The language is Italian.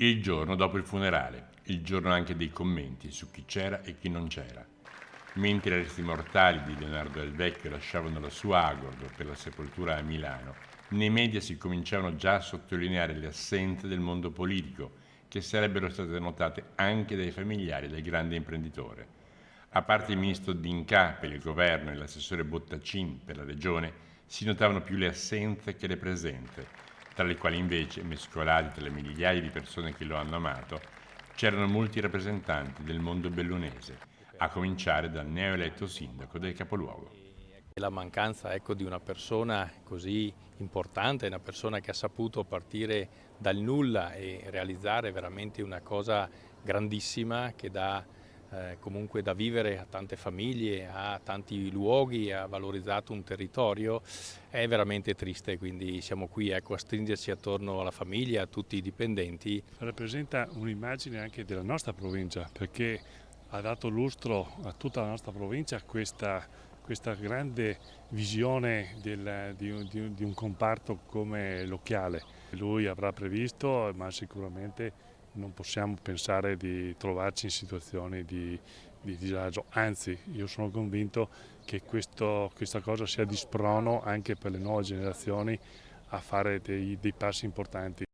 Il giorno dopo il funerale, il giorno anche dei commenti su chi c'era e chi non c'era. Mentre i resti mortali di Leonardo Del Vecchio lasciavano la sua Agordo per la sepoltura a Milano, nei media si cominciavano già a sottolineare le assenze del mondo politico, che sarebbero state notate anche dai familiari del grande imprenditore. A parte il ministro D'Incà per il governo e l'assessore Bottacin per la regione, si notavano più le assenze che le presenze, tra le quali invece, mescolati tra le migliaia di persone che lo hanno amato, c'erano molti rappresentanti del mondo bellunese, a cominciare dal neoeletto sindaco del capoluogo. La mancanza, ecco, di una persona così importante, una persona che ha saputo partire dal nulla e realizzare veramente una cosa grandissima che dà comunque da vivere a tante famiglie, a tanti luoghi, ha valorizzato un territorio, è veramente triste, quindi siamo qui, ecco, a stringerci attorno alla famiglia, a tutti i dipendenti. Rappresenta un'immagine anche della nostra provincia, perché ha dato lustro a tutta la nostra provincia questa grande visione di un comparto come l'occhiale. Lui avrà previsto, ma sicuramente non possiamo pensare di trovarci in situazioni di disagio, anzi io sono convinto che questa cosa sia di sprono anche per le nuove generazioni a fare dei passi importanti.